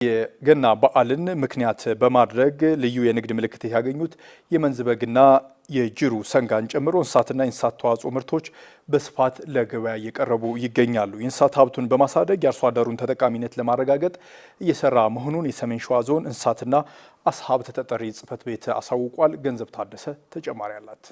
የገና በዓልን ምክንያት በማድረግ ልዩ የንግድ ምልክት ያገኙት የመንዝ በግና የጅሩ ሰንጋን ጨምሮ እንስሳትና የእንስሳት ተዋጽኦ ምርቶች በስፋት ለገበያ እየቀረቡ ይገኛሉ። የእንስሳት ሀብቱን በማሳደግ የአርሶ አደሩን ተጠቃሚነት ለማረጋገጥ እየሰራ መሆኑን የሰሜን ሸዋ ዞን እንስሳትና አሳ ሀብት ተጠሪ ጽሕፈት ቤት አሳውቋል። ገንዘብ ታደሰ ተጨማሪ አላት።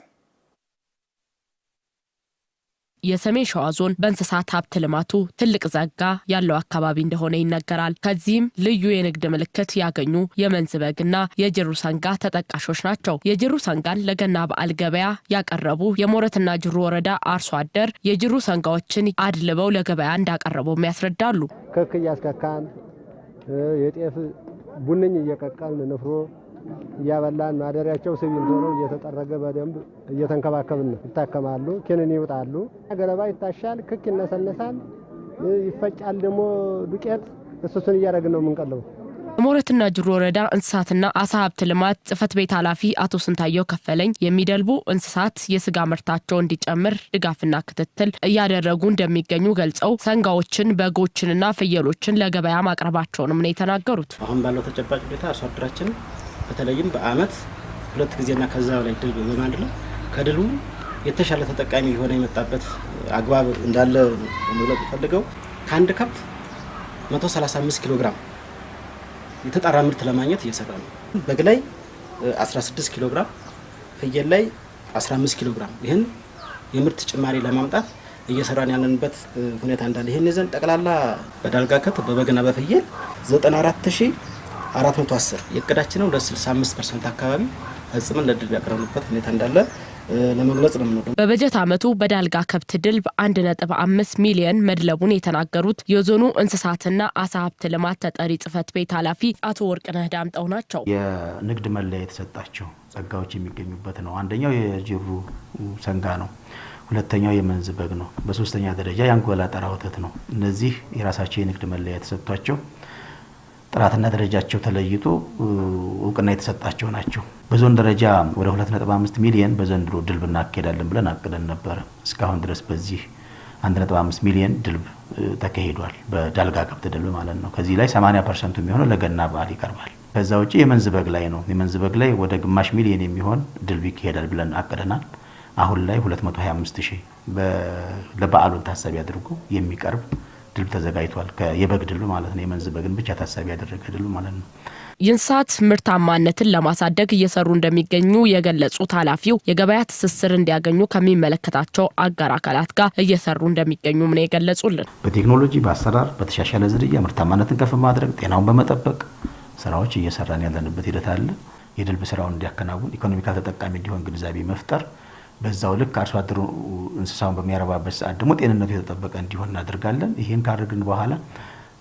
የሰሜን ሸዋ ዞን በእንስሳት ሀብት ልማቱ ትልቅ ጸጋ ያለው አካባቢ እንደሆነ ይነገራል። ከዚህም ልዩ የንግድ ምልክት ያገኙ የመንዝ በግና የጅሩ ሰንጋ ተጠቃሾች ናቸው። የጅሩ ሰንጋን ለገና በዓል ገበያ ያቀረቡ የሞረትና ጅሩ ወረዳ አርሶ አደር የጅሩ ሰንጋዎችን አድልበው ለገበያ እንዳቀረቡም ያስረዳሉ። ከክ እያስከካን የጤፍ ቡንኝ እየቀቀልን ንፍሮ እያበላን ማደሪያቸው ሲሚንቶ ነው እየተጠረገ በደንብ እየተንከባከብን ይታከማሉ። ኪኒን ይውጣሉ። ገለባ ይታሻል፣ ክክ ይነሰነሳል፣ ይፈጫል። ደግሞ ዱቄት እሱን እያደረግን ነው የምንቀልበው። ሞረትና ጅሩ ወረዳ እንስሳትና አሳ ሀብት ልማት ጽሕፈት ቤት ኃላፊ አቶ ስንታየው ከፈለኝ የሚደልቡ እንስሳት የስጋ ምርታቸው እንዲጨምር ድጋፍና ክትትል እያደረጉ እንደሚገኙ ገልጸው ሰንጋዎችን፣ በጎችንና ፍየሎችን ለገበያ ማቅረባቸውንም ነው የተናገሩት። አሁን ባለው ተጨባጭ ሁኔታ አርሶ አደራችን በተለይም በአመት 2 ጊዜና ከዛ በላይ ድልብ በማድረግ ከድሉ የተሻለ ተጠቃሚ የሆነ የመጣበት አግባብ እንዳለ መግለጽ ፈልገው ከአንድ ከብት 135 ኪሎ ግራም የተጣራ ምርት ለማግኘት እየሰራ ነው። በግ ላይ 16 ኪሎ ግራም፣ ፍየል ላይ 15 ኪሎ ግራም ይህን የምርት ጭማሪ ለማምጣት እየሰራን ያለንበት ሁኔታ እንዳለ ይህን ይዘን ጠቅላላ በዳልጋ ከብት በበግና በፍየል 94410 የእቅዳችን ነው ለ65% አካባቢ ፈጽመን ለድል ያቀረብንበት ሁኔታ እንዳለ ለመግለጽ ነው። በበጀት ዓመቱ በዳልጋ ከብት ድልብ 1.5 ሚሊዮን መድለቡን የተናገሩት የዞኑ እንስሳትና አሳ ሀብት ልማት ተጠሪ ጽሕፈት ቤት ኃላፊ አቶ ወርቅነህ ዳምጠው ናቸው። የንግድ መለያ የተሰጣቸው ጸጋዎች የሚገኙበት ነው። አንደኛው የጅሩ ሰንጋ ነው። ሁለተኛው የመንዝ በግ ነው። በሶስተኛ ደረጃ የአንጎላ ጠራ ወተት ነው። እነዚህ የራሳቸው የንግድ መለያ የተሰጣቸው ጥራትና ደረጃቸው ተለይቶ እውቅና የተሰጣቸው ናቸው። በዞን ደረጃ ወደ 2.5 ሚሊዮን በዘንድሮ ድልብ እናካሄዳለን ብለን አቅደን ነበር። እስካሁን ድረስ በዚህ 1.5 ሚሊዮን ድልብ ተካሂዷል። በዳልጋ ከብት ድልብ ማለት ነው። ከዚህ ላይ 80% የሚሆነው ለገና በዓል ይቀርባል። ከዛ ውጪ የመንዝ በግ ላይ ነው። የመንዝ በግ ላይ ወደ ግማሽ ሚሊዮን የሚሆን ድልብ ይካሄዳል ብለን አቅደናል። አሁን ላይ 225,000 ለበዓሉን ታሳቢ አድርጎ የሚቀርብ ድልብ ተዘጋጅቷል። የበግ ድልብ ማለት ነው። የመንዝ በግን ብቻ ታሳቢ ያደረገ ድልብ ማለት ነው። የእንስሳት ምርታማነትን ለማሳደግ እየሰሩ እንደሚገኙ የገለጹት ኃላፊው የገበያ ትስስር እንዲያገኙ ከሚመለከታቸው አጋር አካላት ጋር እየሰሩ እንደሚገኙም ነው የገለጹልን። በቴክኖሎጂ በአሰራር በተሻሻለ ዝርያ ምርታማነትን ከፍ ማድረግ ጤናውን በመጠበቅ ስራዎች እየሰራን ያለንበት ሂደት አለ። የድልብ ስራውን እንዲያከናውን ኢኮኖሚካል ተጠቃሚ እንዲሆን ግንዛቤ መፍጠር በዛው ልክ አርሶ አደሩ እንስሳውን በሚያረባበት ሰዓት ደግሞ ጤንነቱ የተጠበቀ እንዲሆን እናደርጋለን። ይሄን ካደረግን በኋላ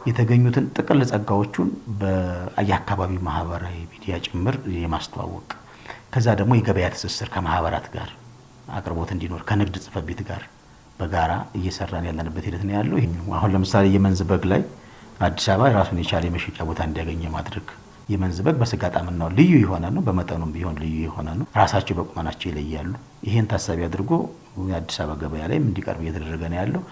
የተገኙትን ጥቅል ጸጋዎቹን በአካባቢው ማህበራዊ ሚዲያ ጭምር የማስተዋወቅ ከዛ ደግሞ የገበያ ትስስር ከማህበራት ጋር አቅርቦት እንዲኖር ከንግድ ጽሕፈት ቤት ጋር በጋራ እየሰራን ያለንበት ሂደት ነው ያለው። አሁን ለምሳሌ የመንዝ በግ ላይ አዲስ አበባ ራሱን የቻለ የመሸጫ ቦታ እንዲያገኝ ማድረግ የመንዝ በግ በስጋ ጣዕምናው ልዩ የሆነ ነው። በመጠኑም ቢሆን ልዩ የሆነ ነው። ራሳቸው በቁመናቸው ይለያሉ። ይሄን ታሳቢ አድርጎ የአዲስ አበባ ገበያ ላይ እንዲቀርብ እየተደረገ ነው ያለው።